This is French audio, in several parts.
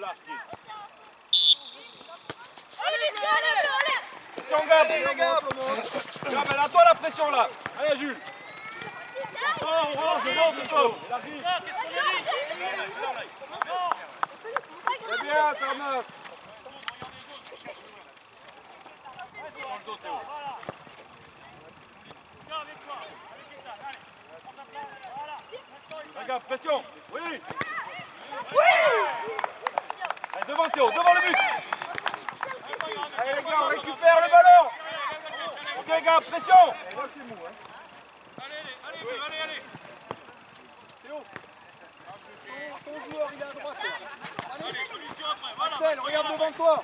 l'archive. Pression, Gab. Gab, elle a toi la pression là. Allez, Jules. Oh, c'est bon, plutôt. C'est bien, Thomas. Regarde, pression. Oui. Allez, devant Théo, devant le but. Allez les gars, on récupère le ballon. Ok, Gab, pression. Et là c'est mou, hein. Allez. Théo. Ton joueur, il est à droite. Allez, solution après, voilà. Axel, regarde devant toi.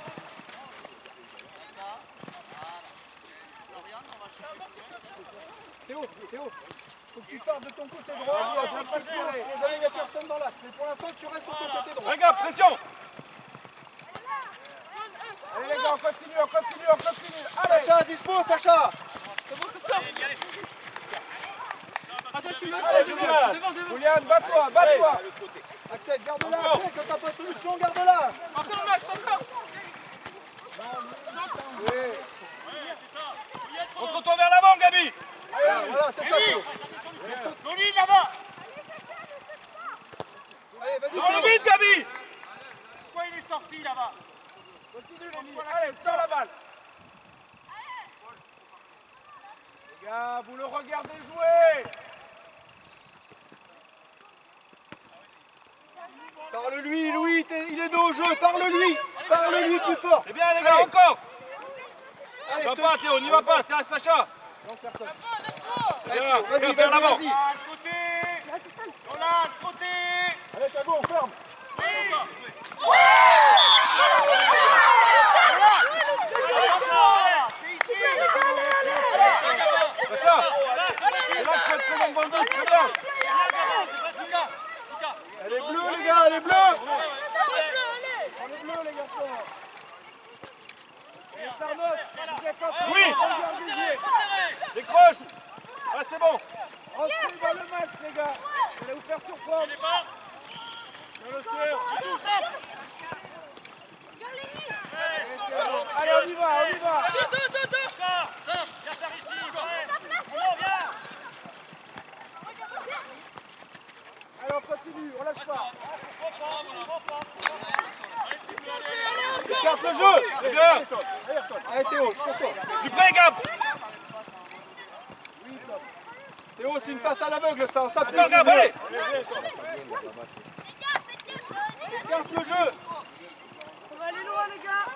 Théo, faut que tu partes de ton côté droit. Il n'y a pas de serré. Il n'y a personne dans l'axe. Mais pour l'instant, tu restes sur ton côté droit. Regarde, pression. Allez les gars, on continue. Allez, Sacha, dispo, Sacha. C'est bon, ça sort. Attends, tu me Allez, laisses Julian. devant. Julian, bats-toi. Axel, garde-la. Axel, quand t'as pas de solution, garde-la. Encore, Max, encore. Oui. Montre-toi vers l'avant, Gabi. Voilà, c'est ça, Théo. Solide là-bas. Allez, vas-y, Dans le Théo. but, Gabi. Pourquoi il est sorti là-bas? Continue, Lémi. Allez, sors la balle. Les gars, vous le regardez jouer. Parle-lui, Louis, il est dos au jeu. Parle-lui plus fort. C'est bien, les gars, Allez. encore. Allez, N'y va pas, Théo, n'y va pas, c'est à Sacha. Non, certain. Allez, Vas-y, vers l'avant. Là, de côté. Là, de côté. Allez, Thiago, on ferme. Voilà, c'est ici. Sacha, c'est là que tu vas te prendre devant le but, regarde. Elle est bleue, les gars, elle est bleue. Elle est bleue, les garçons. Et Carlos, vous êtes en train Oui. de regarder. Décroche. Ah, c'est bon. Rentrez dans le match, les gars. Vous allez vous faire surprendre. Je le sais. Allez, on y va. Allez, on continue, on lâche pas. Écarte le jeu. C'est bien. Allez, Théo, pour toi. Du près, Gab. Théo, c'est une passe à l'aveugle, ça. Ça Encore, Gab, allez. Écarte le jeu. On va aller loin, les gars.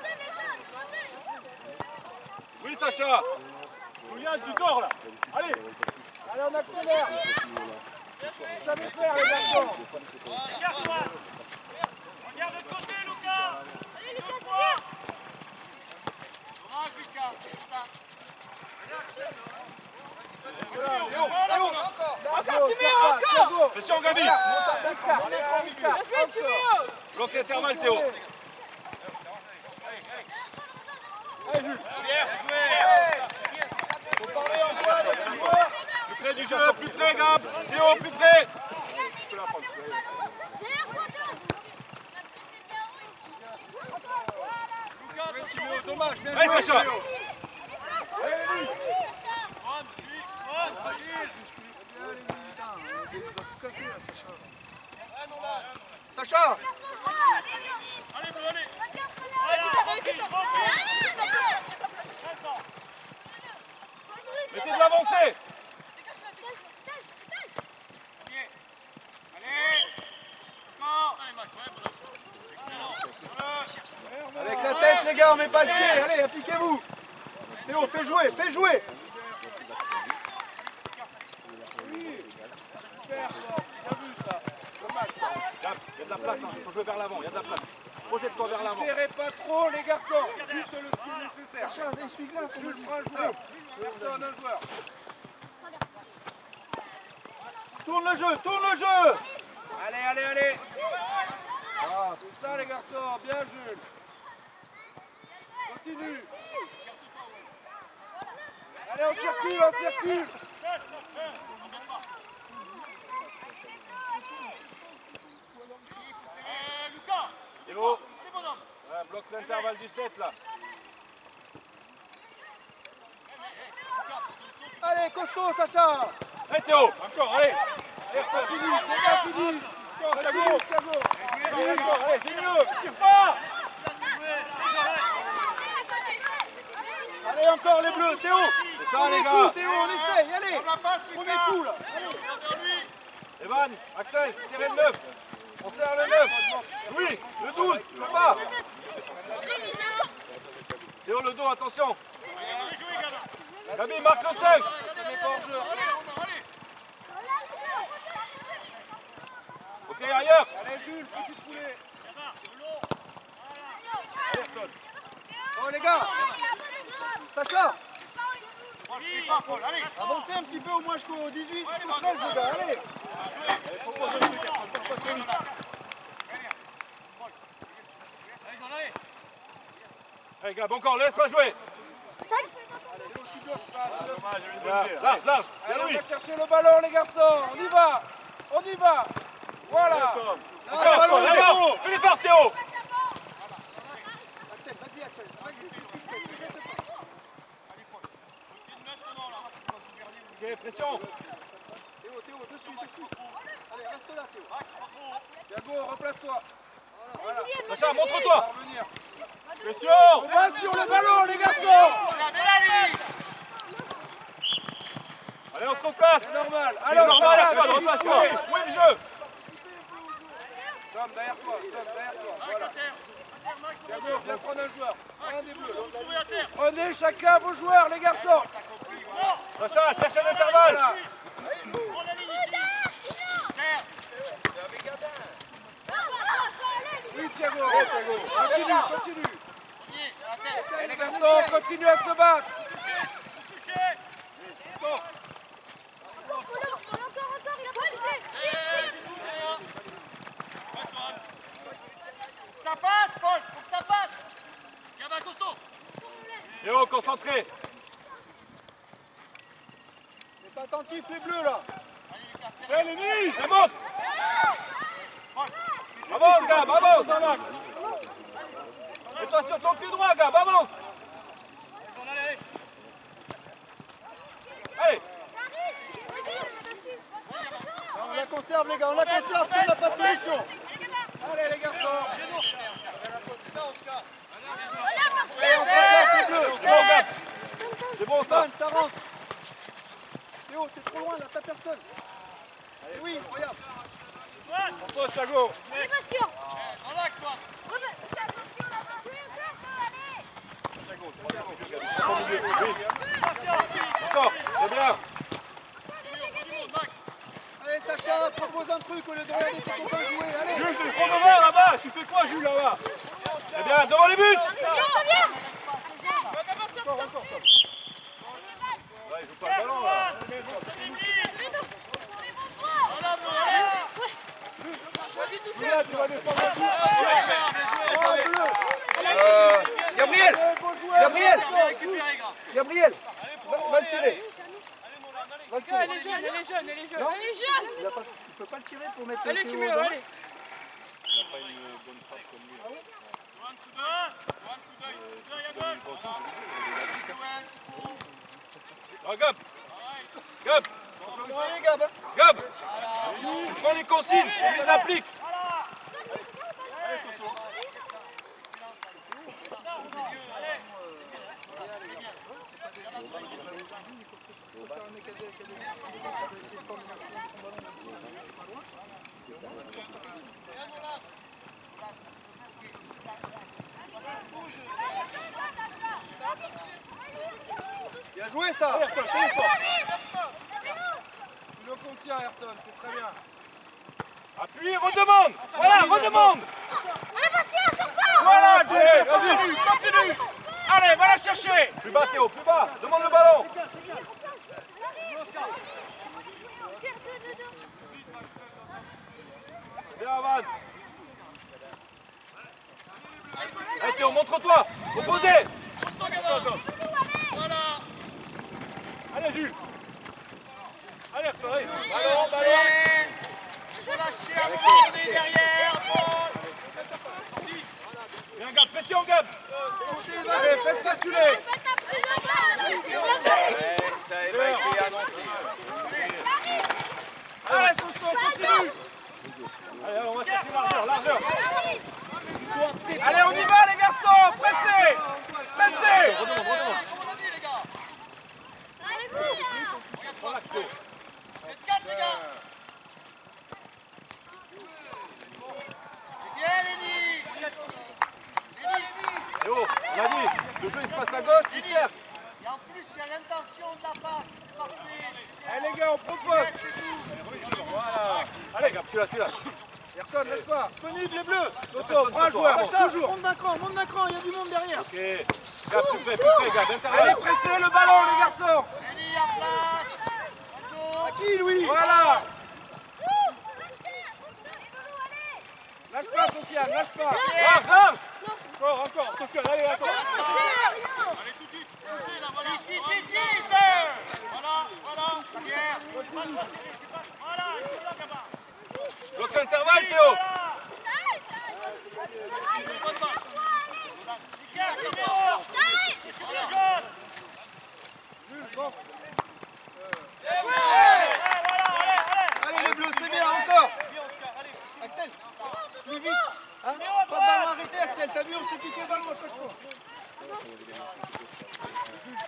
Oui, Sacha. Julien, tu dors là. Allez. Allez, on accélère. Jamais faire, les garçons. Regarde-toi. Regarde de côté, Lucas. Deux fois. Dommage, Lucas. C'est ça. Encore, Timéo, encore. Pression, Gabi. Bien fait, Timéo. Bloc intervalle, Théo. Allez, Jules. Bien joué. Faut parler en voix avec les joueurs. Plus près du jeu, plus près, Gab. Théo, plus près. Dommage, bien Allez, joué, Sacha. Théo. Sacha. Mettez de l'avancée. Avec la tête, les gars, on met pas le pied. Allez, appliquez-vous. Théo, fais jouer. Gab, il y a de la place, il faut jouer vers l'avant, il y a de la place. Projette-toi vers l'avant. Serrez pas trop, les garçons. Juste ce qui est nécessaire. Sacha, essuie-glace, on le fera jouer. Donne un joueur. Tourne le jeu. Allez. Ah, c'est ça, les garçons. Bien, Jules. Continue. Allez, on circule. Lucas. Théo, bloque l'intervalle du 7 là. Allez, costaud, Sacha. Allez Théo, encore, allez. C'est fini, c'est bien fini. Encore, Thiago. Thiago. Allez, dis-le, tire pas. Allez, encore les bleus, Théo. ça, Premier les gars. coup, Théo, on essaye, allez. On la passe, Premier putain. coup, là. Evan, Axel, serrez le 9. On serre le 9. Oui, le 12, tu peux pas. Théo, le dos, attention. Gabi, marque le 5. Ok, ailleurs. Allez, Jules, petite foulée. Oh, les gars. Sacha, C'est pas Paul, allez. avancez un petit peu au moins jusqu'au 18, jusqu'au 13, les gars, allez. Allez, Gab, encore, laisse pas jouer. Large, large. Allez, on Oui. va chercher le ballon, les garçons. On y va. On y va. Voilà. Là, le Encore, ballon, allez, Théo. fais l'effort, Théo. Axel, vas-y, Axel. Ok, pression. Théo, Théo, dessus. Allez, reste là, Théo. Thiago, replace-toi. Voilà. Sacha, montre-toi. Parvenir. Pression. On va sur le ballon, les garçons. Allez, on se replace. C'est normal. C'est Alors, normal, ça va, Arcade, replace-toi. Oui, le jeu. Tom, derrière toi. Voilà. Thiago, viens prendre un joueur. Un des bleus. Prenez chacun vos joueurs, les garçons. Sacha, cherche un intervalle. Voilà. Oui, Thiago. Continue. Et les garçons, continuez à se battre. Ça passe, Paul, faut que ça passe. Gamin costaud. Théo, concentré. C'est attentif, les bleus, là. Fais l'ennemi. Et monte. Avance, Gab, avance. Mets-toi sur ton pied droit, Gab, avance. Allez. On la conserve, les gars. On la conserve si on n'a pas de solution. Allez, les garçons. Allez, on se replace, les bleus. C'est bon, Gab. C'est bon, ça. Antoine, s'avance. Théo, t'es trop loin, là, t'as personne. Allez, oui, regarde. On pose, Thiago. Encore, c'est bien. Allez, Sacha, propose un truc au lieu de regarder tes copains jouer. Allez. Jules, tu prends devant là-bas. Tu fais quoi, Jules, là-bas? C'est bien, devant les buts. Encore, Tom. Ouais, il joue pas le ballon, là. Là, tu vas défendre un coup. Oh, bleu. Gabriel, Beau joueur, Gabriel, va le tirer. Elle est jeune. Tu peux pas le tirer pour mettre Allez, Théo tu mets, dedans. allez. Ah, Gab. Gab. Essayez, Gab. Gab. Tu prends les consignes, tu les appliques. Bien joué, ça. Ayrton, fais l'effort. Tu le contiens, Ayrton, c'est très bien. Appuie, redemande. Voilà, redemande. Voilà, Allez, Dieu, vas-y. continue. Allez, va la chercher. Plus bas, Théo, plus bas. Demande le ballon. Bien, Van. Allez, Théo, montre-toi. Opposé. Allez, Jules. Allez, Arthur, allez. Ballon, ballon. Lâchez à fond, on est derrière, Paul. Bien, Gab, pression, reculer. Ça n'avait pas été annoncé. Allez, Soso, continue. Allez, on va chercher largeur, largeur. Allez, on y va les garçons, pressez. Pressez. Redemande, redemande. Faites 4 les gars. C'est bien Lenny. Et oh, on a dit, le jeu il se passe à gauche, tu sers. Et en plus, il y a l'intention de la passe, c'est parfait. Allez les gars, on propose. Voilà. Allez, gars, celui-là. Ayrton, lâche pas. Disponible les bleus. Soso, prends un joueur. Toujours. Monte d'un cran, il y a du monde derrière. Ok. Gars, plus près, gars, Allez, d'intérieur. pressez le ballon les garçons. Lenny en place. À qui, Louis? Voilà. Lâche pas, Sofiane, lâche pas. Large, large. Encore, Sofiane, allez, encore. Vite, vite, vite, vite. Voilà. Ça vient. Bloc intervalle, Théo. Allez les bleus, c'est bien, encore. Axel, plus vite. Hein? Pas de ballon arrêté, Axel. T'as vu, on s'est piqué le ballon à chaque fois.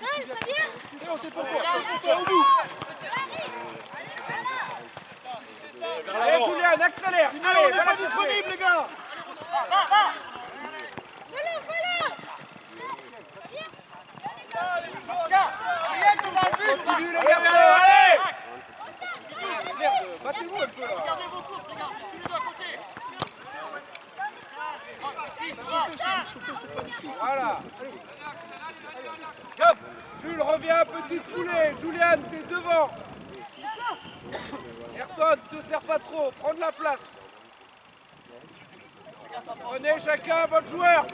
Et on sait pourquoi. C'est pour toi, au bout. Allez, Julian, accélère. On Allez, n'est va pas la chercher. disponible, les gars. Tiens, rien devant le but. Continue les Allez, garçons. allez. Merde, battez-vous un peu là. Regardez vos courses, les gars. Tous les deux à côté. Voilà. Hop. Jules, reviens, petite foulée. Julian, t'es devant. Ayrton, te sers pas trop. Prends de la place. Prenez chacun votre joueur.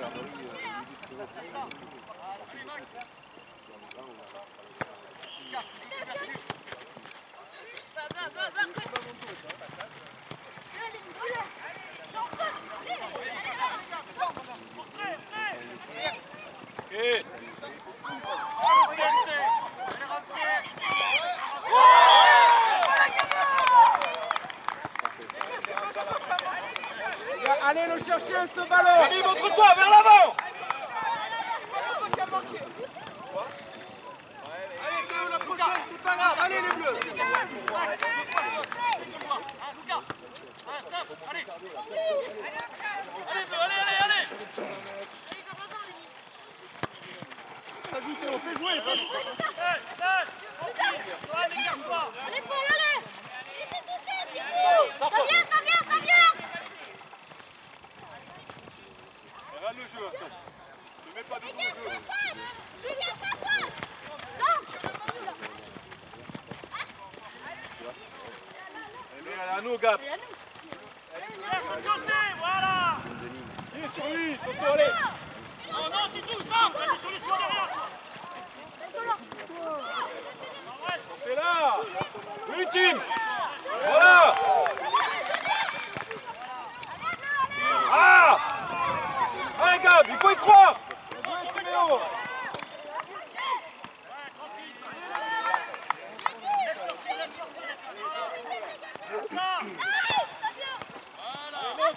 Ok. Allez le chercher ce ballon. Camille, montre-toi, vers l'avant. Allez, Théo, la prochaine, c'est pas grave. Allez, les bleus. Vas-y, Théo, fais jouer. Regarde le jeu, attends. Ne mets pas de jeu. Allez, à nous, Gap. Il est sur lui, Soso, allez. Non, tu touches là. T'as une solution derrière. C'est là. Ultime. Voilà. Ah. Allez, Gab, il faut y croire.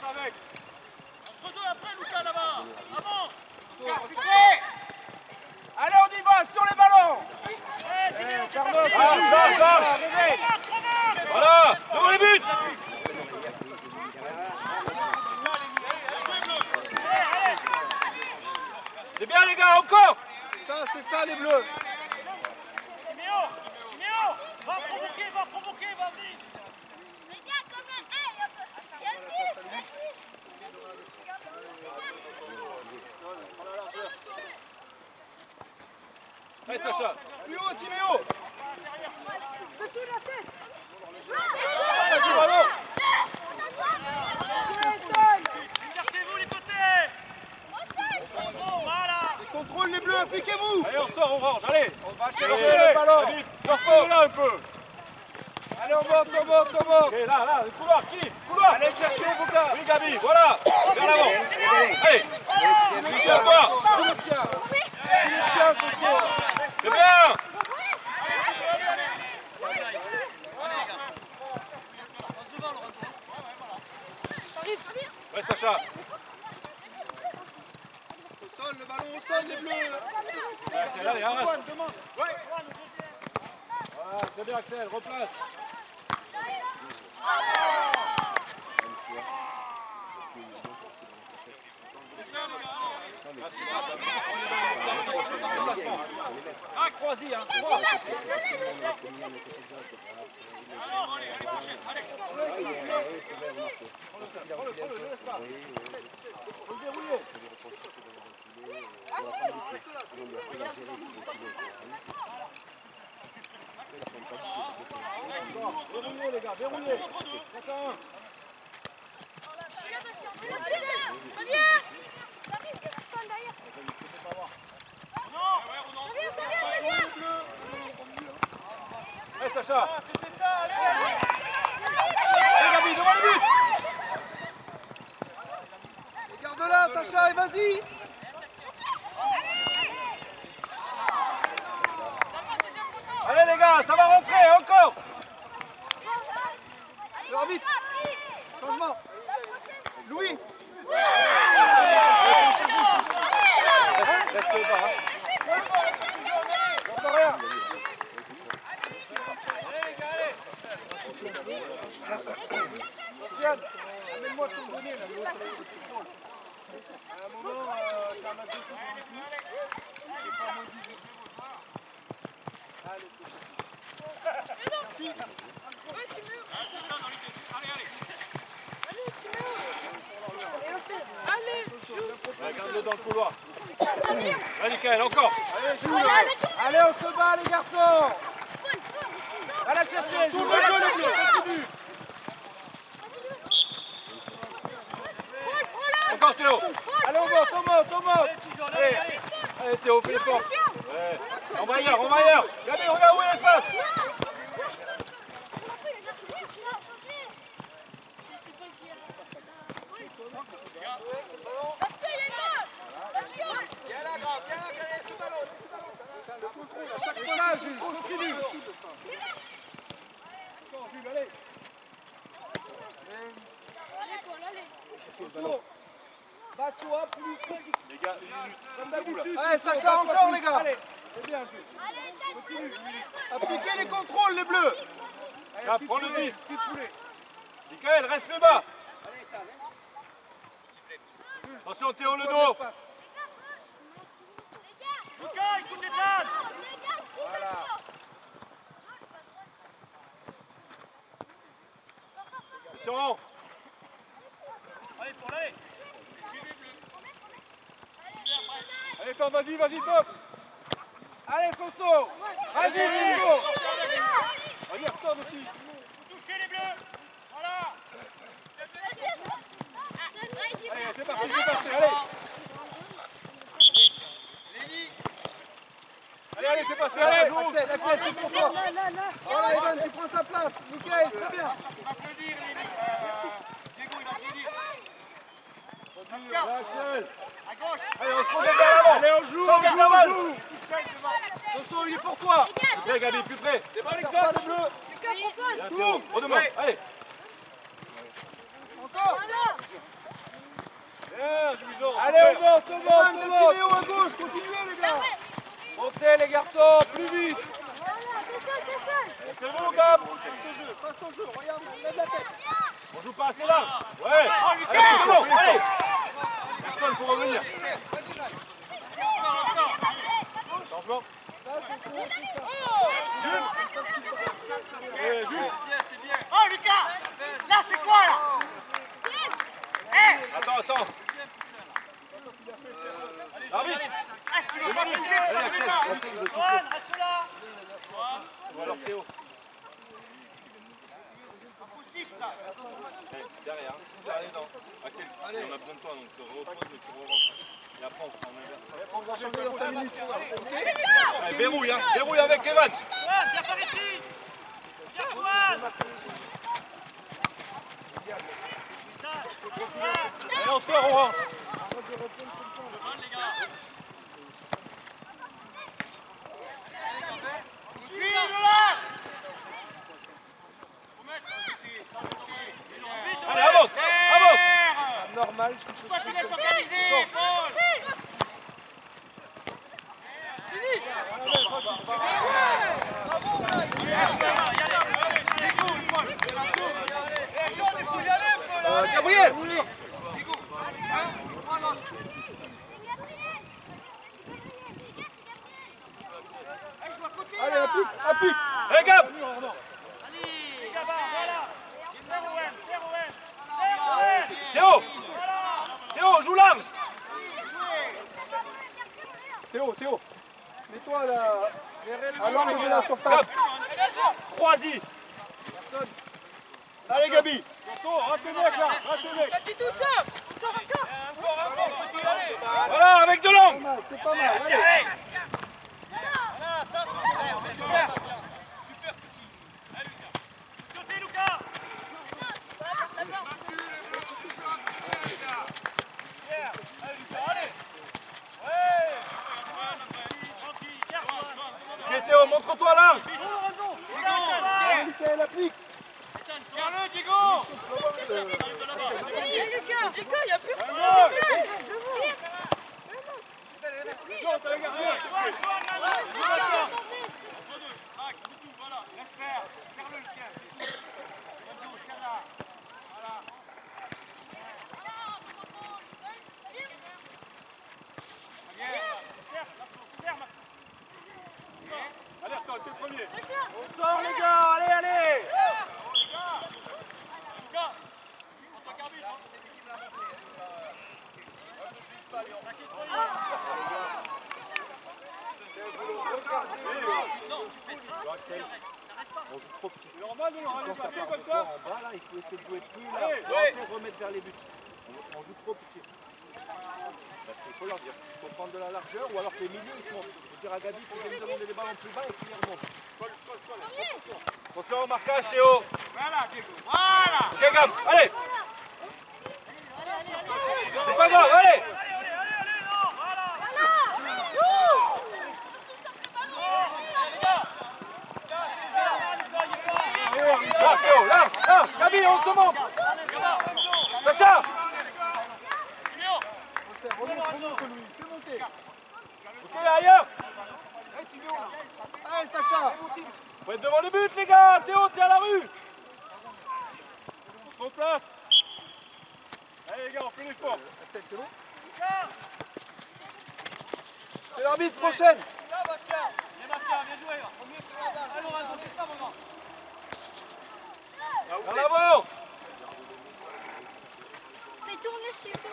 Avec. Entre deux après, Lucas, là-bas. Avant. Allez, on y va sur les ballons. Carlos, réveille. Voilà, devant les buts. C'est bien les gars, encore. Ça, c'est ça, les bleus. Timéo, va provoquer, vas-y. Allez, Sacha. Plus haut, Timéo. Écartez-vous les côtés. Voilà. Contrôle les bleus, appliquez-vous. Allez, on sort, on range, allez. On va chercher le ballon. David, sors là un peu. Allez, on monte. Ok, là, le couloir, qui? Couloir. Allez chercher vos gars. Oui, Gabi, voilà. Vers l'avant. Allez. Michel, toi. Tu le tiens. C'est bien. Ouais, Sacha. Au sol, le ballon au sol, les bleus. Allez, arrête. Antoine, demande. Voilà, c'est bien Axel, replace. Ah, croisy, hein. Crois. Verrouillez les gars, verrouillez. Allez Sacha. Allez Gabi, devant le but. Garde-la, Sacha, et vas-y. Allez les gars, ça va rentrer, encore. L'arbitre. Changement. Louis. Reste au bas. J'entends rien. Tiens, Amène-moi ton bonnet là. À un moment, ça m'a fait Regarde-le dans le couloir. Allez, Mickaël, encore. Allez, on se bat les garçons. Allez chercher, joue le jeu, continue. Encore Théo. Allez, on monte, on monte, on monte. Allez, allez Théo, fais l'effort. Ouais. On va ailleurs, on va ailleurs. Gabi, regarde où est l'espace. Continue. Bats-toi plus. Les gars, Comme d'habitude. Allez, Sacha, encore les gars. c'est bien. Appliquez les contrôles, les bleus. Là, prends le 10. Mickaël, reste le bas. Attention Théo, le dos. Attention. Allez, pour l'aller. Allez Tom, vas-y Tom. Allez, Soso. Vas-y, Soso. Allez, retourne aussi. Touchez les bleus. Voilà. Allez, c'est parti, allez. Allez, c'est passé, allez. Axel, c'est pour toi. Voilà, Evan, tu prends sa place. Mickaël, très bien. Axel. À gauche. Allez, on se projette vers l'avant. Allez, on joue, on joue. Soso, il est pour toi. Plus près, Gabi, plus près. C'est bon, les gars, les bleus. Bien, Théo, redemande. Allez. Encore. Bien, Julian. Allez, on monte, on monte. Timéo à gauche, continuez, les gars. Montez, les garçons, plus vite. C'est bon, Gab. Passe au jeu, regarde, lève la tête. On joue pas assez là. Ouais. Allez, c'est bon, allez. Personne, faut revenir. Changement. Jules. Jules. Oh, Lucas. Là, c'est quoi, là? Attends. Arbitre. Tu veux pas me dire? Antoine, reste là. Ou alors Théo. Impossible, ça. Derrière. Allez, non. Axel, on a besoin de toi, donc te repose et tu rentres. Et après, on prend un inverse. On va changer dans 5 minutes. Allez, verrouille, hein. Verrouille avec Evan. Antoine, viens par ici. Viens, Antoine. Allez, on sort, on rentre. Allez, un pic. Allez, Gab. Théo. Théo, joue large. Théo. Mets-toi là. À l'angle de la surface. Croisy. Allez, Gabi. Attention, rate le mec là. Rate le mec. Tu tout ça. Encore. Petit, allez. Voilà, avec de l'angle. C'est pas mal. Allez. Ok, Théo, montre-toi là. Michael, applique. Tiens-le, Diego. Lucas, il y a plus personne. Laisse faire. Serre-le, le tien. Bonjour, serre-la. Voilà. Allez, attends, t'es le premier. On sort les gars, allez. On joue trop petit. C'est normal de le ramener Quand passer ça comme part ça. en bas là, il faut essayer de jouer plus là. Allez. Et après remettre vers les buts. On joue trop petit. Il faut leur dire. Il faut prendre de la largeur ou alors que les milieux ils sont. Je veux dire à Gabi, il faut lui demander des ballons plus bas et qu'il les remonte. Attention au marquage, Théo. Voilà, Diego. Voilà. Ok, Gab, allez. C'est pas grave, allez. Là, Théo, là, Gabi, on se monte. Sacha. Remonte lui, fais monter. Ok, ailleurs. Allez Sacha. Faut être devant le but, les gars. Théo, t'es à la rue. On se place. Allez, les gars, on fait l'effort. C'est bon. C'est l'arbitre prochaine. En avant. Fais tourner sur le feu.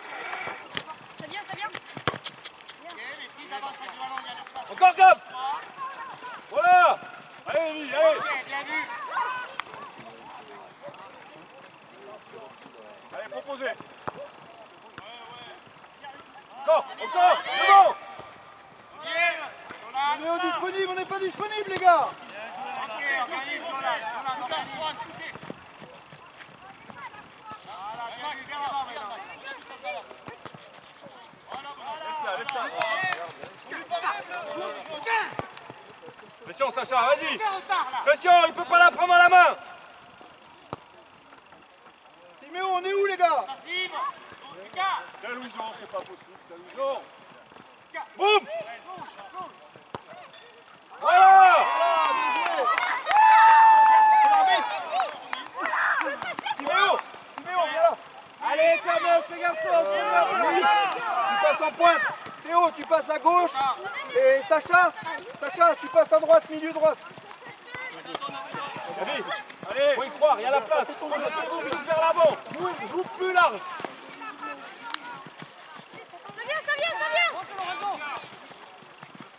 Ça vient. Ok, maîtrise, avance avec le ballon, il y a l'espace. Encore Gab. Voilà. Allez, Lee, allez. Ok, bien vu. Allez, proposez. Encore, devant. Bien. Léo disponible, on n'est pas disponible les gars. Ok, organise, Voilà, bien vu, bien avant maintenant. Laisse-la. Pression, Sacha, vas-y. Pression, il peut pas la prendre à la main. Timéo, on est où les gars? Passive. Tiens, Louison, c'est pas possible. Tiens, Louison. Boum. Voilà. Ah, bien joué. Timéo, viens là. Allez, Thermos, les garçons. Oui, tu passes en pointe. Théo, tu passes à gauche. Et Sacha, tu passes à droite, milieu droite. Gabi, allez, faut y croire, il y a la place. Concentrez-vous plus vers l'avant. Joue plus large. Ça vient.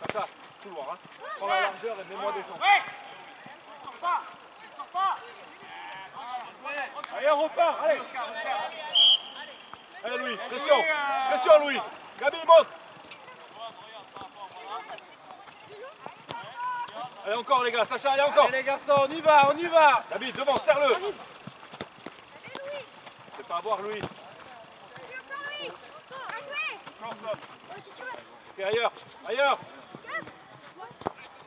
Sacha, couloir, hein. Prends la largeur et mets-moi des gens. Ouais. Il sort pas. Allez, on repart, allez. Oscar, on serre. Allez, Louis, pression, Louis. Gabi, monte. Allez, encore, les gars, Sacha, allez, encore. Allez les garçons, on y va. Gabi, devant, serre-le. C'est pas à voir, Louis. Ok, ailleurs.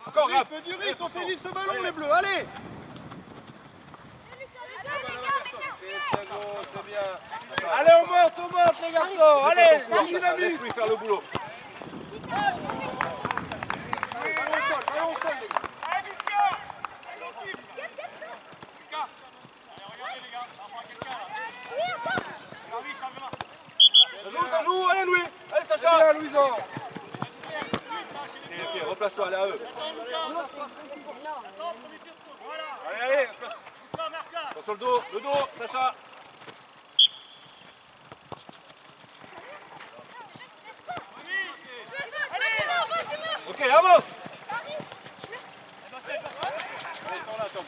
Encore, Gab. Un peu du rythme, on fait vivre ce ballon les bleus, allez. C'est bien. Allez, on monte les garçons, allez, Laisse-lui faire le boulot. Ballon au sol, les gars. Allez, Bisca. Lucas. Allez, regardez les gars. On va prendre quelqu'un là. L'arbitre, changement. Ça joue, allez, Louis. bien, Louison. Ok, replace-toi, allez à eux. Allez, allez, place. Attention le dos, Sacha. Ok, avance. Allez, ils sont là, Tom.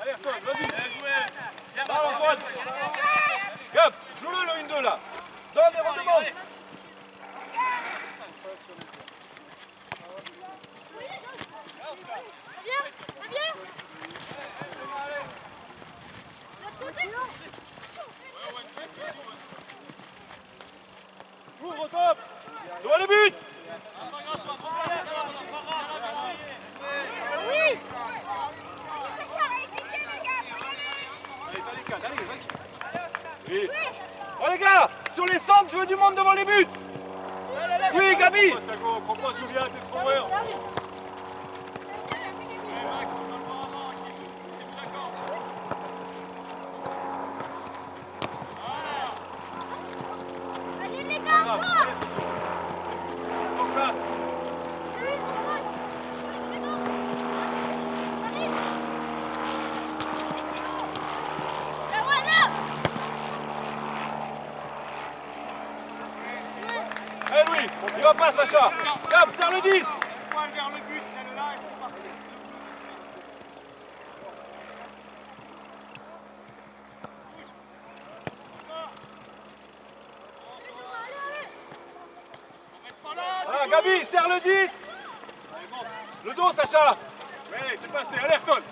Allez, Antoine, vas-y. Bravo, Antoine. Gap, joue-le le 1-2 là. Donne et redemande. Ouvre, top. Devant le but. Allez, t'as les cadres, allez, vas-y. Oui. Oh les gars, sur les centres, tu veux du monde devant les buts. Oui, Gabi. Prends pas Julien, t'es trop loin. Allez les gars, encore. En place. Allez Louis, il va pas Sacha. Cap, serre le 10. Poil vers le but, celle-là, et c'est parti. Ah, Gabi, serre le 10. Le dos, Sacha. Oui, t'es passé, allez, retourne.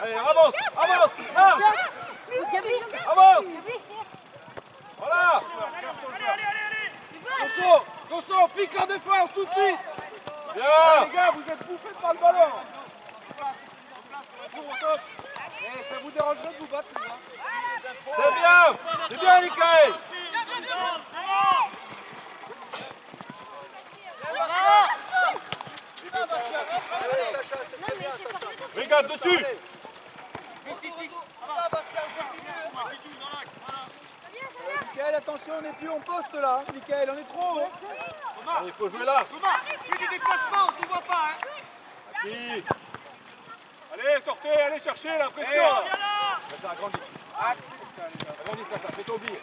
Allez, avance, avance, marche. Avance. Voilà. Soso, pique la défense tout de suite. Bien. Les gars, vous êtes bouffés par le ballon. Eh, ça vous dérangerait de vous battre, les gars? C'est bien, Mickaël. Regarde dessus. Mickaël, attention, on n'est plus en poste là. Mickaël, on est trop haut. Il faut jouer là. Thomas, fais des déplacements, on ne voit pas. Hein. Qui? Allez, sortez, allez chercher la pression. Ça agrandit. Agrandis, ça, fais tomber.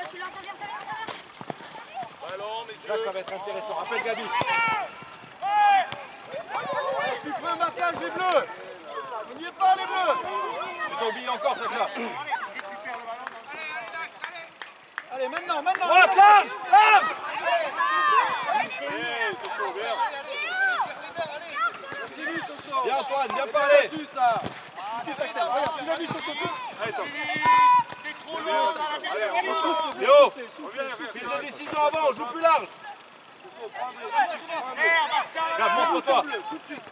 Tu l'entends bien, ça vient. Là, ça va être intéressant. Rappelle Gabi. Tu prends un marquage des bleus. On n'y est pas, les bleus. Fais tomber encore, Sacha. Récupère le ballon. Allez, maintenant. Droite, large, large. Continue, Soso. Bien, Antoine, bien parlé. Tu ça. Tu t'accèles. Regarde, tu l'as vu sur ton coup. Allez, Tom. T'es trop loin, ça, la décision. Léo, prise de décision avant, joue plus large. Serre, Bastien, Regarde, montre-toi. Tout de suite.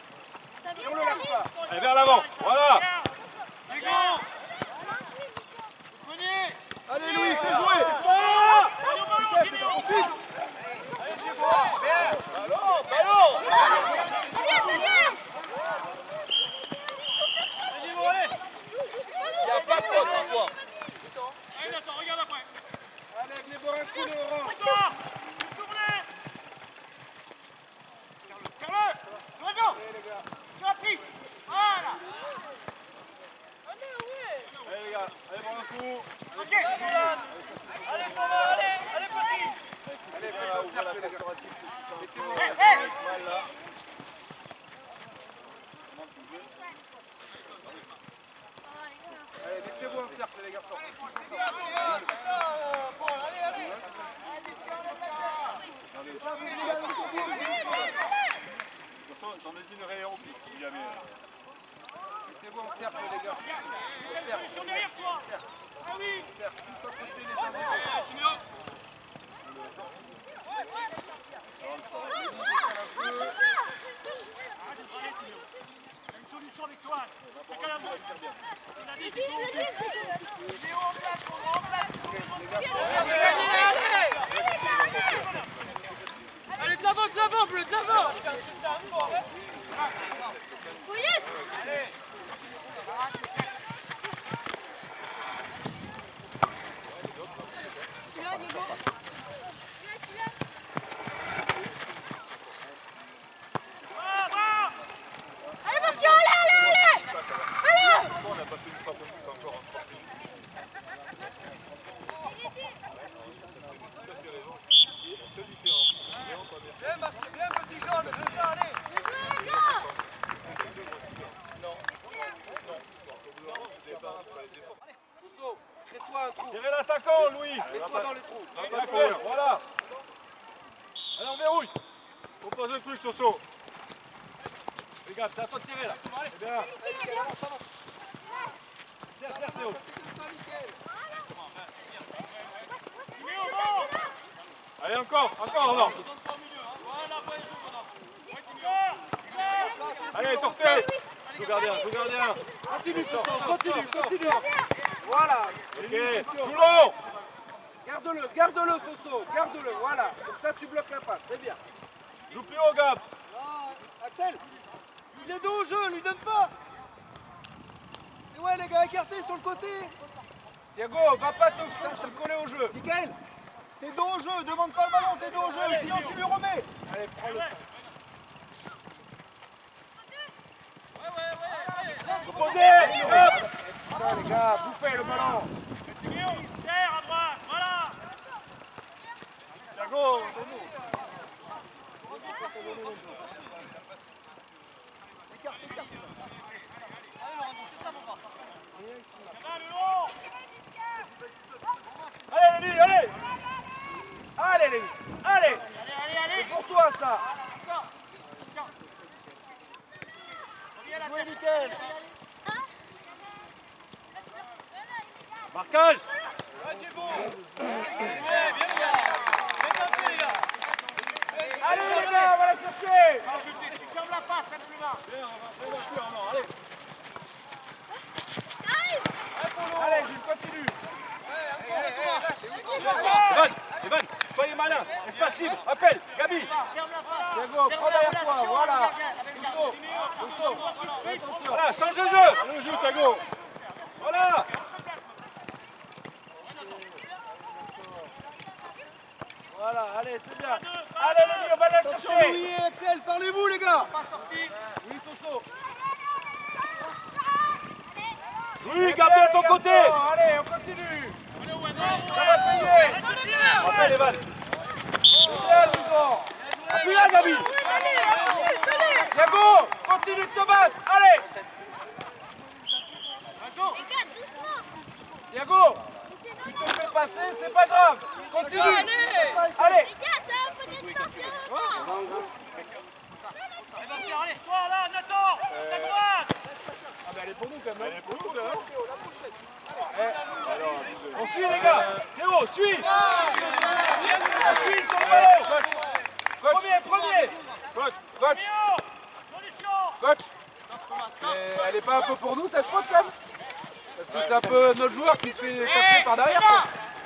Et on le lâche pas. Allez, vers l'avant. Voilà. Hugo. Venez. Allez, Louis, fais jouer. Il n'y a pas de faute, dis-toi. Allez, venez boire un coup, Laurent. Serre-le. L'oiseau. Sur la prise. Voilà. Allez, les gars, allez, prends un coup. Ok. Allez, petit. Allez, faites un cercle, les gars. Mettez-vous en cercle. Hey. Voilà. Allez, mettez-vous en cercle, les garçons. Tous ensemble. J'en désignerai au pif, si jamais. Mettez-vous en cercle, les gars. En cercle. Ils sont derrière toi. Cercle. Ah oui. Cercle. Tous à côté, les uns des autres. Une solution avec toi. Il a dit, Léo en place. Allez, Martien, allez! On n'a pas fait une frappe de but encore. C'est différent. Bien, Marc, bien, petit jaune, je ça, allez. Soso, crée-toi un trou. Tirez l'attaquant, Louis. Mets-toi dans les trous. L'attaquant, voilà. Alors verrouille. Propose un truc, Soso. Regarde, c'est à toi de tirer là. C'est bien. Tiens, Théo. Allez, encore, non. Allez, sortez. Joue gardien. Continue, Soso, continue. Voilà. Ok, Toulon. Garde-le, Soso, garde-le, voilà. Comme ça, tu bloques la passe, c'est bien. Joue plus haut, Gab. Axel, il est dos au jeu, lui donne pas. Et ouais les gars, écartés sur le côté. Thiago, va pas te coller au jeu. Mickaël, t'es dos au jeu, demande pas le ballon, t'es dos au jeu, sinon tu lui remets. Allez, prends le 5. Reposez. Hop. Putain, les gars, bouffez le ballon. Terre à droite, voilà. Thiago. Allez, Lévi, allez. Allez, Lévi, allez. C'est pour toi, ça. Jouez Mickaël. Marquage. Allez, les gars, on va la chercher. Tu fermes la passe, même plus bas. Allez, Jules, continue. Evan, soyez malin. Espace libre, appelle, Gabi. Ferme la passe. Thiago, prends derrière toi, voilà. Soso, attention. Voilà, change de jeu. Allez, joue, Thiago. Voilà. Voilà, allez, c'est bien. Allez, Lévi, on va la Attention chercher. Louis et Axel, parlez-vous les gars. Pas sorti. Oui, Soso. Louis, Gabi à ton côté. Allez, on continue. Ça va payer. Appelle, Evan. Bien, Luzon. Appuie là, Gabi. Thiago, continue de te battre. Allez. Thiago, si tu te fais passer, c'est pas grave. Continue. Allez. Allez, toi là, Nathan, ta droite. Ah, mais elle est pour nous quand même. Elle est pour nous, là. On suit, les gars. Théo, suis. On suit sur le ballon. Premier. Coach, elle est pas un peu pour nous cette faute quand même? Parce que c'est un peu notre joueur qui se fait taper par derrière. Quoi.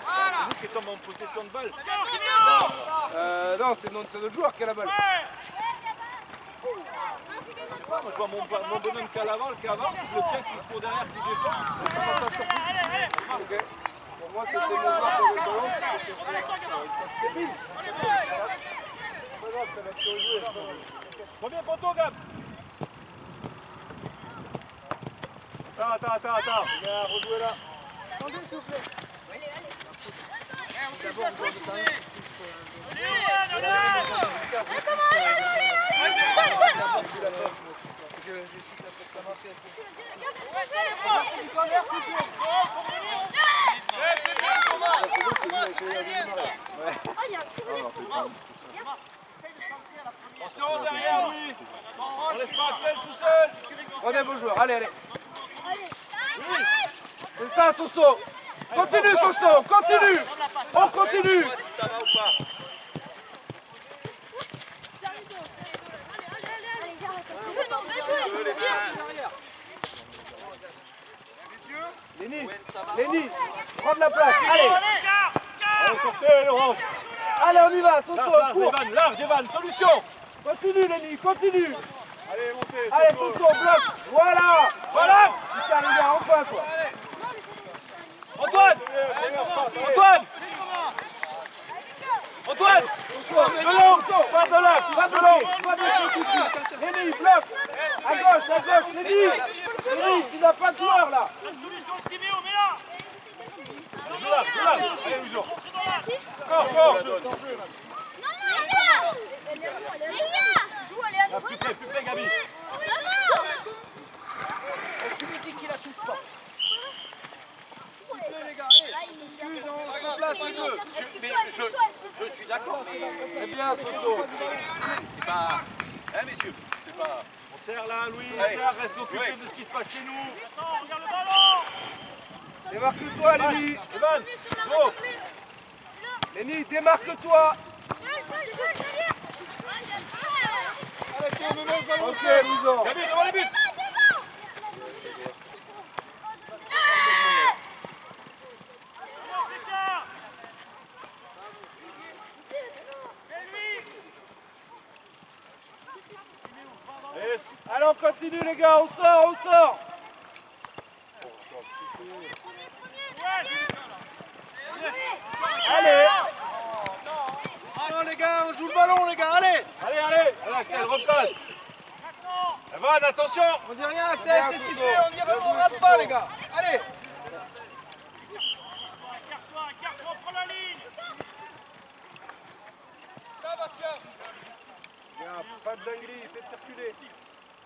C'est nous qui sommes en possession de balle. Non, c'est notre joueur qui a la balle. Moi, je vois mon bonhomme qui a l'avant, le tien qui court derrière, qui défend. Ok. Pour moi, c'était mon joueur qui avait le ballon. C'est pas grave, ça va se rejouer. Premier poteau, Gab. Attends. Viens, rejouer là. Attendez s'il vous plaît. Attention derrière lui. On laisse pas Axel tout seul. Prenez vos joueurs, allez. C'est ça, Soso. Continue, Soso, continue. On continue. Ça va ou pas? Léni, prends de la place. Allez, Allez, sortez, l'orange. allez, on y va, Soso, cours. Large, Evan, solution. Continue, Léni, continue. Allez, montez. Allez, Soso, bloque. Voilà. Putain, les gars, enfin, quoi. Antoine. bloc. À gauche, Lévi, tu n'as pas de joueur là. Joue là. Allez, Louison. Encore. Plus près, Gabi. Tu me dis qu'il la touche pas. Excuse, on se place les deux. Je suis d'accord, mais... C'est bien, Soso. C'est pas... Hein, messieurs? C'est pas... On serre là, Louis. Allez. Reste occupé de ce qui se passe chez nous. Regarde le ballon. Démarque-toi, Lévi. Evan, go. Léni, démarque-toi. Arrêtez, on me met le ballon. Ok, Louison. Gabi, devant les buts. Allez, on continue les gars, on sort. Allez. Non, les gars, on joue le ballon, les gars, allez. Allez, Axel, repasse. Evan, attention. On dit rien, Axel, c'est sifflé, on rate pas, les gars. Allez. Garde-toi, prends la ligne. Bien, pas de dinguerie, faites circuler.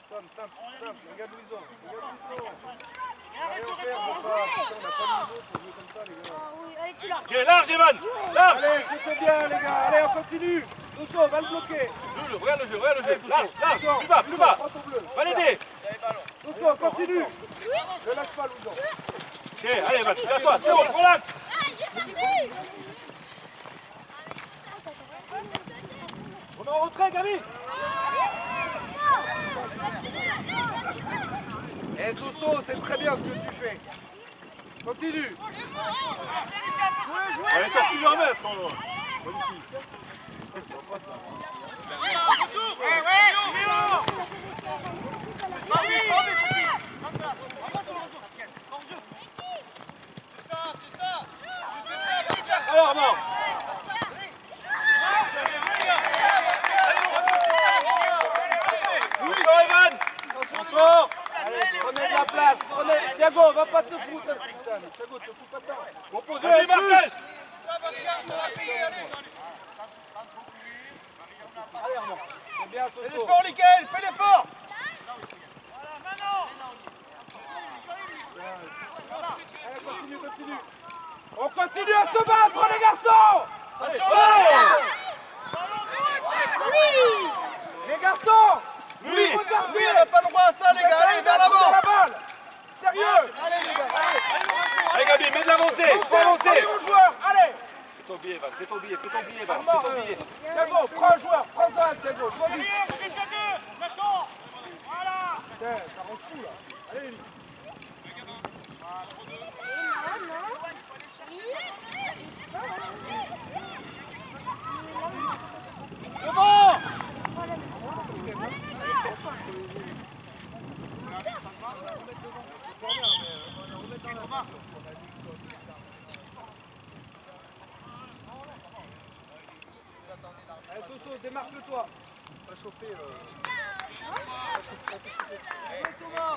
Tom, simple, regarde Louison. Rien faire pour ça, putain, on n'a pas de niveau pour jouer comme ça les gars. Allez, tu l'as. Ok, large, Evan. Large. Allez, c'était bien les gars, allez on continue. Soso, va le bloquer. Regarde le jeu. Large. Soso, Plus bas. prends ton bleu. Va l'aider. Soso, continue. Ne lâche pas Louison. Ok, allez, Evan, lâche-toi. Théo, relax. On est en retrait, Gabi. Eh Soso, c'est très bien ce que tu fais. Continue. Allez, sorti du remettre. Alors, non. Evan. Bonsoir. Allez, prenez de la place. Thiago, va pas te foutre. Putain, mais Thiago, te fous pas de temps. Proposez un marquage. Allez, Armand. C'est bien, Fais Soso. l'effort, Mickaël, fais l'effort. Allez, continue. On continue à se battre, les garçons. Les garçons. Oui. Regardez. Oui, on n'a pas le droit à ça, les gars, allez, vers l'avant. La balle. Sérieux. Allez, les gars, allez. Allez, Gabi, mets de l'avancée. Faut avancer. Allez, aux joueurs, allez. Fais ton billet, Evan. Fais ton billet, Evan. Armand, Thiago, prends un joueur. Prends un, Thiago. Choisis. Putain, ça rend fou, là. Allez, Devant. Allez, Soso, démarque-toi. Pas chauffer.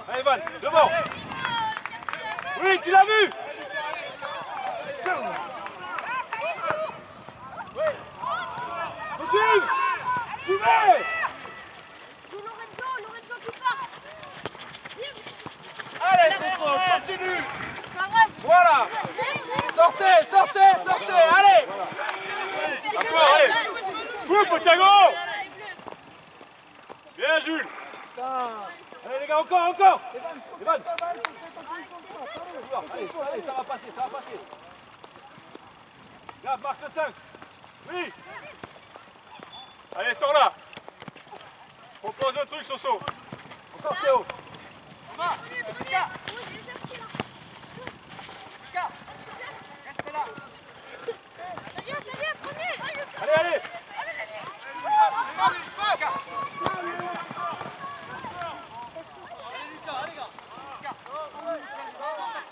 Allez, Evan, devant. Oui, tu l'as vu. Continue. Suivez. Joue Lorenzo qui part. Allez, Soso, continue. Pas grave. Voilà. Sortez. Allez. Encore, allez. Coupe, Thiago. Bien, Jules. Allez, les gars, encore. Evan. Allez, ça va passer. Là, marque le 5. Oui. Allez, sors là. Propose un truc, Soso. Encore Théo. Reste là. Ça vient, premier. Allez.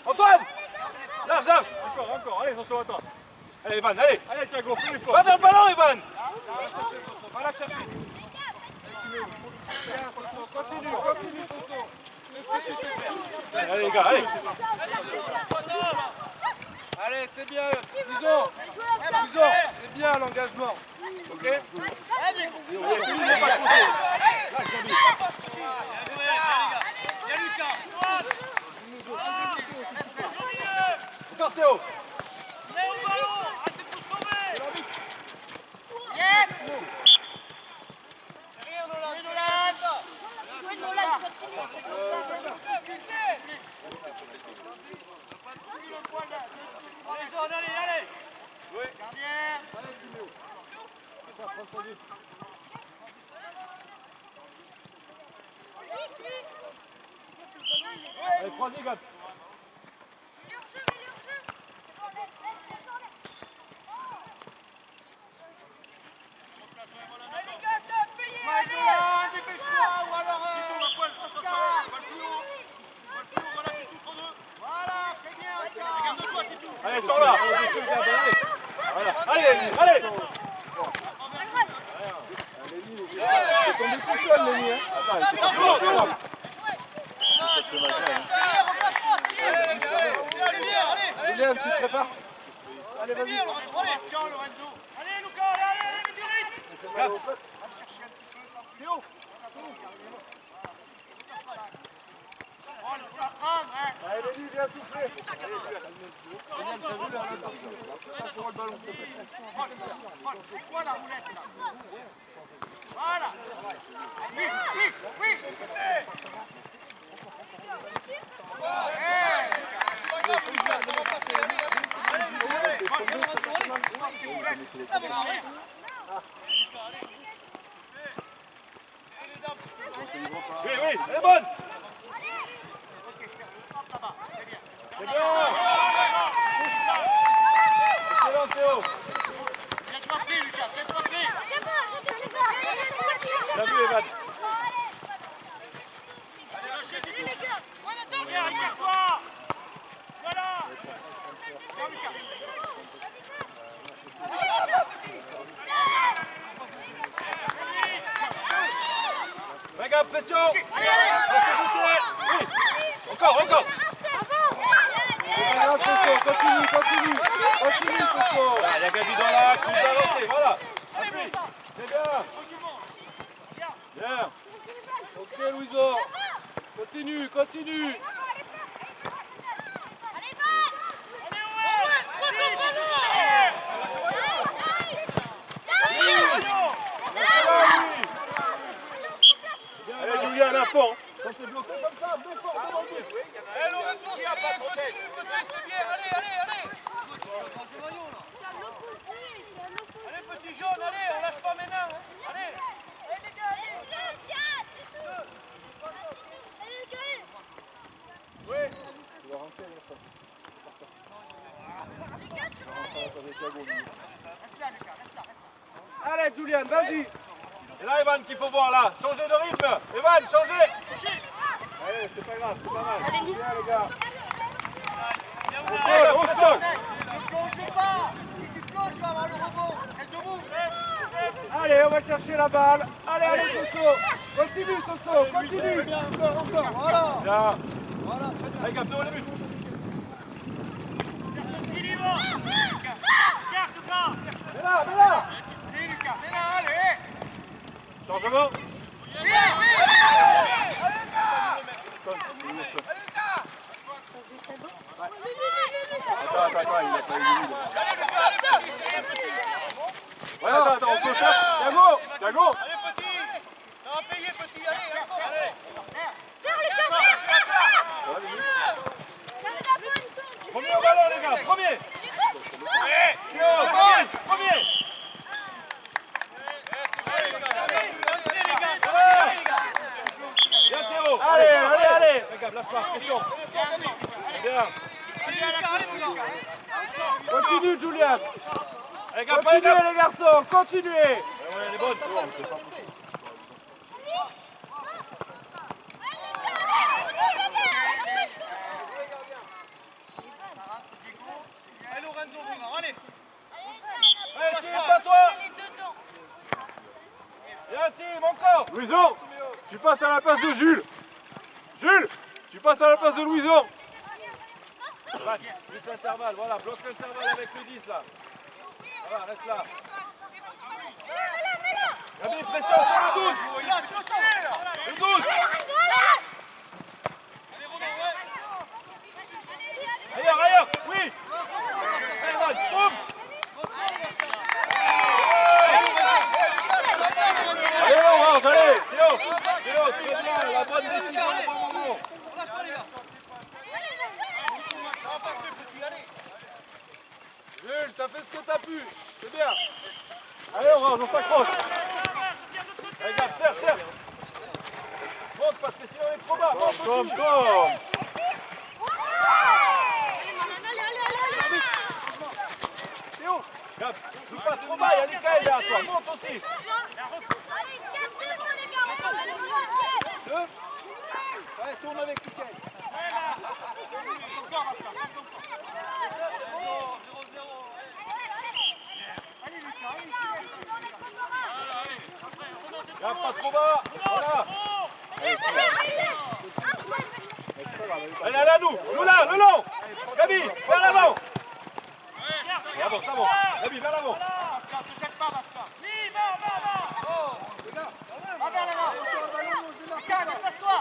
Antoine. Large. Encore. Allez, Soso, attends. Allez, Evan, allez. Allez, Thiago, fais l'effort. Va vers le ballon, Evan. Va la chercher. Continue, continue, Soso. Allez les gars, allez. Allez, c'est bien, disons, c'est bien l'engagement. Ok? Encore Théo. Allez, croisez, gars. Allez, sors là. Allez, allez. C'est tombé tout seul, Lenny. Julien, tu te prépares? Allez, vas-y. Allez, Lorenzo. Allez, Lucas, allez, du rythme. Va le chercher un petit peu, ça. Théo. Oh, le coup à prendre, hein. Allez, Lenny, viens souffler. Julien, t'as vu là? Passe le ballon, s'il te plaît. C'est quoi la roulette, là? Voilà. Oui, oui, oui. Oui, oui, elle est bonne. Ok, c'est hop là-bas. Très bien. C'est bien. Excellent Théo. Tiens-toi pris, Lucas, tiens-toi pris. Bien vu Evan. Viens, écarte-toi. Voilà. Viens, Lucas. Regarde, pression. Oui. Encore, encore. Regarde, Soso, continue, continue. Continue, Soso. Il y a Gabi dans l'axe, vous avancez, voilà. Appuie. C'est bien. Bien. Ok, Louiso. Continue, continue. Allez Julien, à fond. Ça c'est bloqué comme ça, deux fois, devant le but. Allez, Lorenzo, viens, pas trop tête. C'est bien, allez, allez, allez. Allez, petit jaune, allez, on lâche pas maintenant. Hein. Allez. Tu vas rentrer, Reste là, Lucas, reste là, reste là. allez, Julien, vas-y. C'est là Evan qu'il faut voir là. Changez de rythme. Evan, changez. Allez, c'est pas grave, c'est pas mal. Bien, les gars. Au sol, au sol. Ne plonge pas. Si tu plonges, tu vas avoir le rebond. Reste debout. Allez, on va chercher la balle. Allez, allez, Soso. Continue, Soso, continue. Encore, encore, voilà. Bien. Allez, capte au début. Carte, pas. Mets là, mets là. Allez, Lucas, mets là, allez. Changement. Attends, il a pas éliminé. Ouais, attends, on peut faire. Thiago, Thiago. Allez, petit. Ça va payer, petit, allez. Premier au ballon, les gars, premier. Théo, premier. Bien Théo. Allez, allez, allez. Regarde, lâche pas, pression. Bien. Continue, Julien. Allez, gars, Continuez, les garçons, continuez. Ouais, elle est bonne, c'est bon, c'est pas possible. Allez, Lorenzo, allez. Allez, team, pas toi. Bien, team, encore. Louison, tu passes à la place de Jules. Jules, tu passes à la place de Louison. Voilà, juste l'intervalle, voilà, bloque l'intervalle avec le 10 là. Voilà, reste là. Gabi, pression sur le 12. Le 12. Ailleurs, ailleurs, oui. Allez, boum. Allez, on rentre, allez, Théo, très bien, la bonne décision au bon moment. Jules, t'as fait ce que t'as pu. C'est bien. Allez, on range, on s'accroche. Allez, Gab, serre. Monte, parce que sinon on est trop bas. Comme. Théo. Gab, tu passes trop bas, il y a Mickaël derrière toi. Monte aussi. Deux. Allez, tourne avec Mickaël. Encore, Bastien, reste encore. Gab, pas trop bas. Voilà. Allez, à nous. Nous là, le long. Gabi, vers l'avant. Ah bon, ça va. Gabi, vers l'avant. Bastien, te jette pas, Bastien. Va vers l'avant. Mickaël, déplace-toi.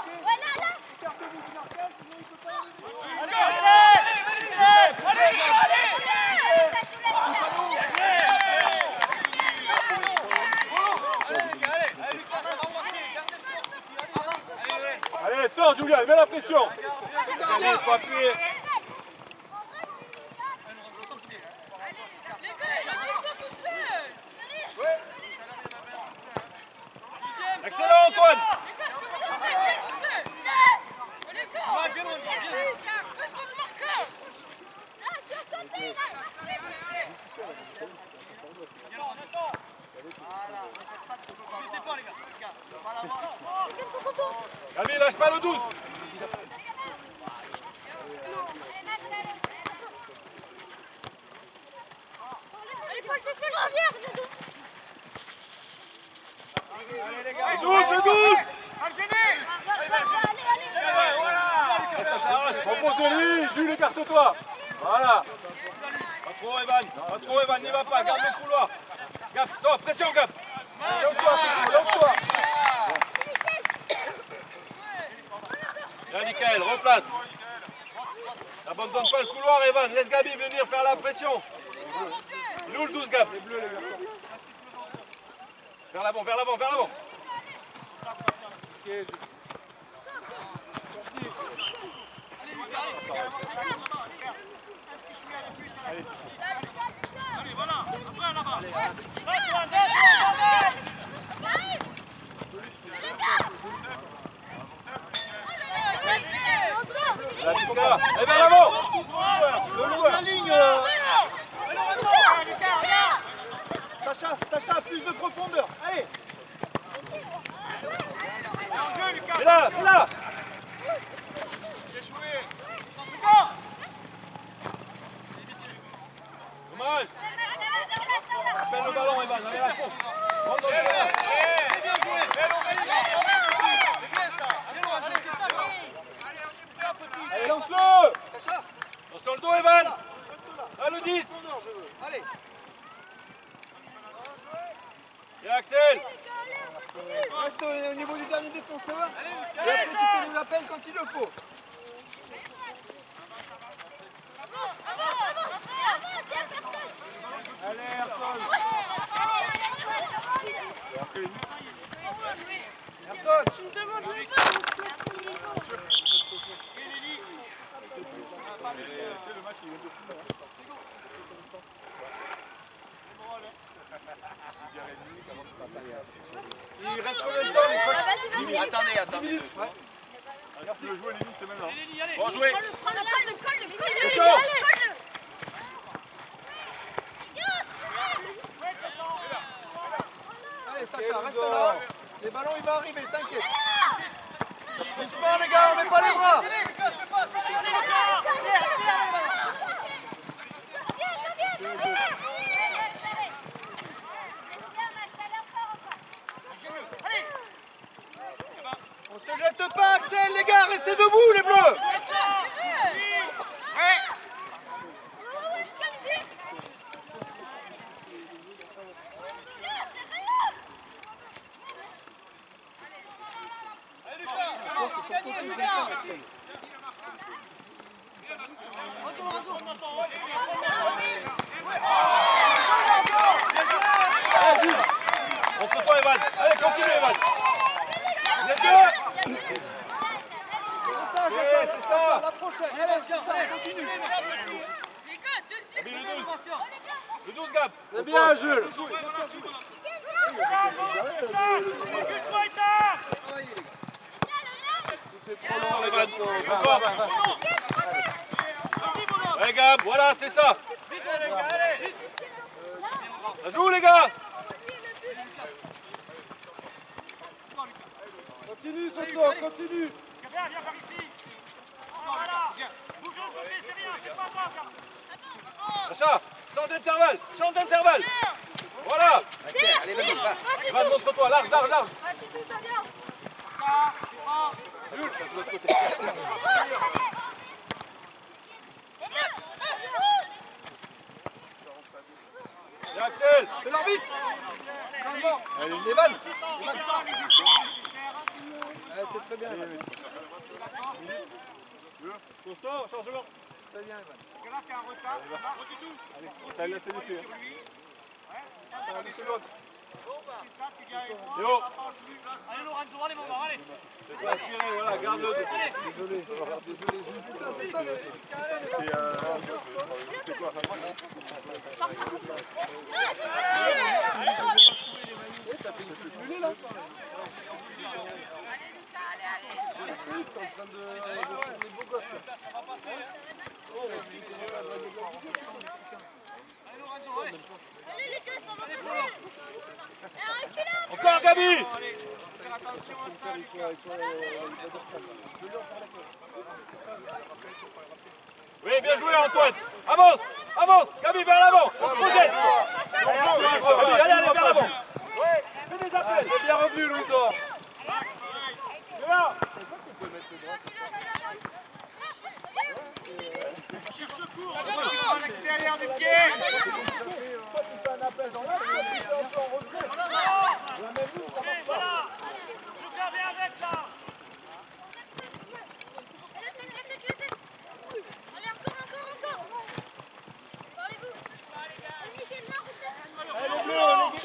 Allez, sors, Julien, mets la pression. Allez, faut appuyer. Excellent, Antoine. Gabi, lâche pas le 12. Le 12. Enchaînez. Repose-lui, Jules, écarte-toi. Voilà. Pas trop, Evan, n'y va pas, garde le couloir. Gap, stop, pression, Gap. Lance-toi. Bien, Mickaël, replace. N'abandonne pas le couloir, Evan. Laisse Gabi venir faire la pression. Il est où le 12, Gap? Les bleus, les garçons. Vers l'avant. Allez, voilà. Après, là-bas. Et vers l'avant. Le loueur. La ligne. Sacha, plus de profondeur. Allez. Et là. Bien joué. Dommage. Appelle le ballon, Evan. Allez, la course. Rentre dans le terrain. Allez, lance-le. Attention le dos, Evan. Ah, le 10. Allez. Et Axel. Reste au niveau du dernier défenseur. Et après, tu fais nous l'appel quand il le faut. Allez, Ayrton. Tu me demandes le vin. C'est le match, il est de Il reste combien de temps les coachs? 10 minutes. Attendez. 10 minutes. Ouais. Merci de jouer, Lévi, c'est maintenant. Bon joué. Le colle. Allez Sacha, reste là. Les ballons ils vont arriver, t'inquiète. Doucement les gars, on met pas les bras. continue, Evan. Vous êtes deux. C'est ça, la prochaine. Allez, c'est ça, continue. Gabi, le 12, Gab. C'est bien, Jules. Allez, Gab, voilà, c'est ça. Ça joue, les gars. Continue, Soso, continue. Viens par ici. Voilà. Bougeons, c'est rien, c'est pas grave. Sacha, champ d'intervalle. Voilà. Va, montre-toi, large. Jules, ça de l'autre côté. Bien, Axel. C'est l'arbitre. Allez, Evan. C'est très bien, Evan. Attention, changement. Très bien, Evan. Parce que là, t'es en retard. Pas du tout. T'as laissé les faire. T'as laissé l'autre. C'est ça, tu gagnes. Yo. Allez, Lorenzo, allez, mon gars, allez. C'est pas aspiré, voilà, garde-le. Désolé, putain, c'est ça, le C'est quoi, ça fait une plus là. C'est eux qui sont en train de tourner de beaux gosses là. Allez les gars, ça va pas. Encore, Gabi. Faire attention à ça, Ils sont Oui, bien joué, Antoine. Avance. Gabi, vers l'avant. On se projette. Allez, vers l'avant. Fais des appels. C'est bien revenu, Louison. cherche secours. À l'extérieur du pied. Un appel dans l'axe, tu es encore en retrait. Voilà. Je viens avec là. Allez, encore. Parlez-vous.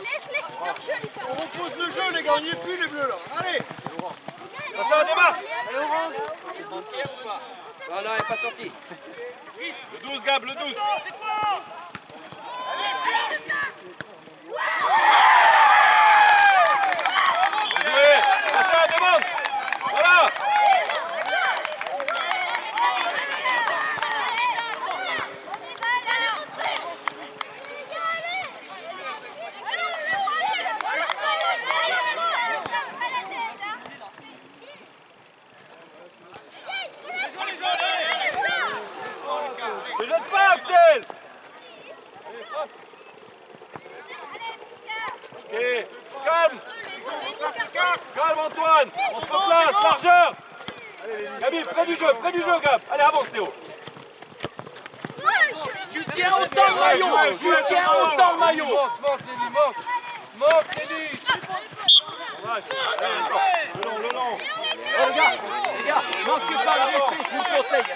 Laisse leur jeu, les gars. On repose le jeu, les gars, on n'y est plus, les bleus là. Allez. Sacha, démarre. Non, elle n'est pas sortie. Le 12, Gab, le 12. Joué. Sacha, demande. Voilà. Ne jette pas, Axel. Ok, calme. Calme, Antoine. On se replace, largeur. Gabi, près du jeu, Gab. Allez, avance, Théo. Tu tiens autant le maillot. Monte, Lévi. Le long. Les gars, manquez pas de respect, je vous le conseille.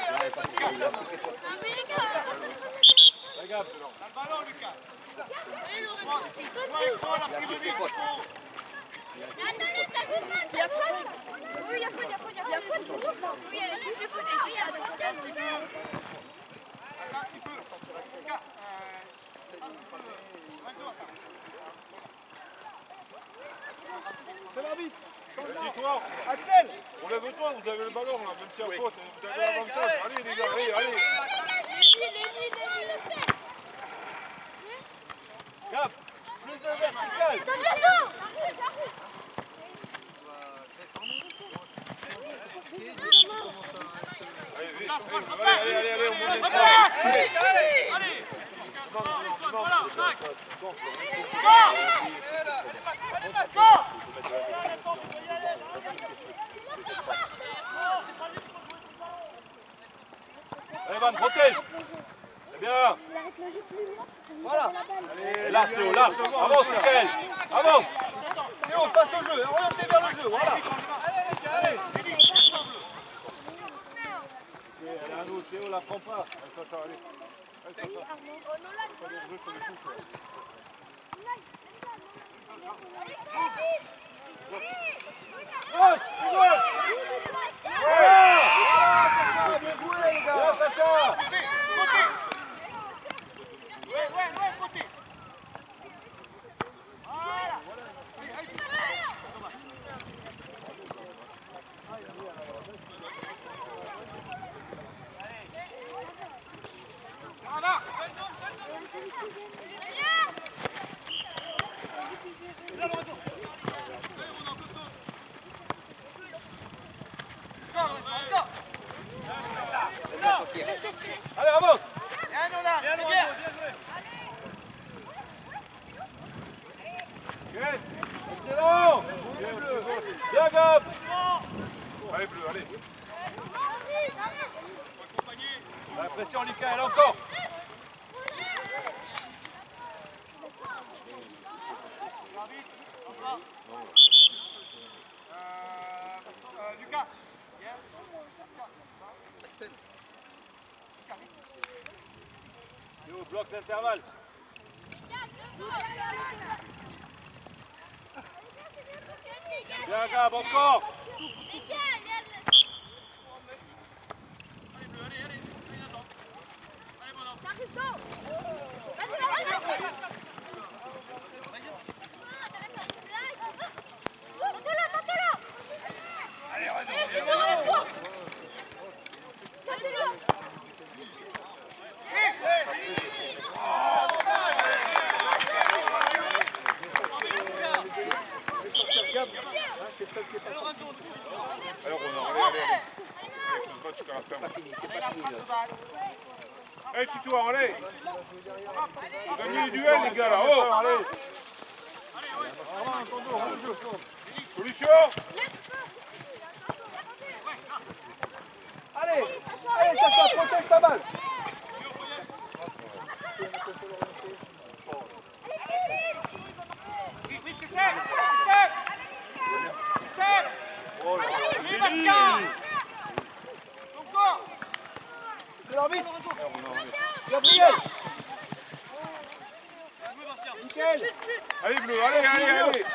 Gab. T'as le ballon, Lucas. Ouais, quoi, la prise de vue, c'est bon. Il y a faute. Oui, il y a faute. Oui, elle a sifflé faute. Attends un petit peu. Jusqu'à... Lorenzo, attends. C'est l'arbitre. Dis-toi, Axel. on lève-toi, vous avez le ballon là, même si en faute, vous avez l'avantage. Allez, les gars, allez. Gab, plus de vertical. Allez, on monte les bras. Allez, Van, protège. C'est bien. Voilà. Large, Théo, large. Avance, Michael. Avance. Théo, passe au jeu, orientez vers le jeu, voilà. Allez. Elle a un autre, Théo, la prend pas. Allez, Sacha, allez. Allez, Sacha. Excellent. Bien, Gab. Allez, bleu, allez. La pression, Lucas, elle encore. Lucas. Théo, bloque l'intervalle. Bien, Gab, encore. Alors on a allez. Allez, faut se battre jusqu'à la fin. Allez, Tito, allez. Gagnez les duels, les gars, là. Oh, allez. Solution. Allez, allez, Sacha, protège ta balle. C'est l'arbitre. Gabriel. Nickel. Allez, bleu, allez, allez, allez.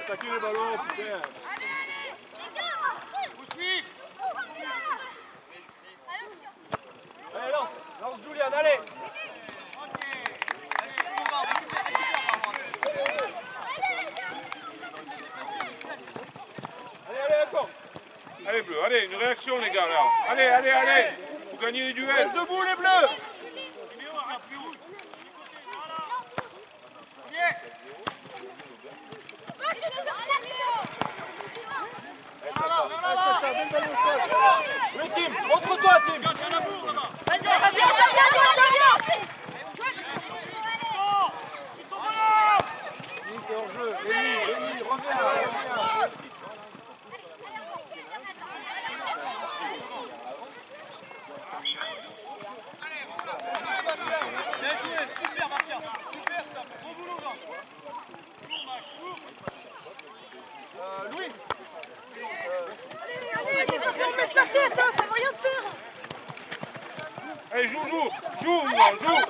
Attaquez les ballons, putain. Allez, lance. Lance, Julian, allez. Allez, allez, encore. Allez, bleu, allez, une réaction, les gars, là. Allez, allez, allez. Faut gagner les duels. Reste debout les bleus. Sacha, mets le ballon au sol. Oui, Tim, montre-toi, Tim. Ça vient, ça vient, ça vient. Nick est en jeu. Rémi, reviens, reviens. Bien joué, super Martial. Super ça, bon boulot là. Louis. Allez, on met la tête, ça va rien te faire. Allez, joue, joue. Joue, joue.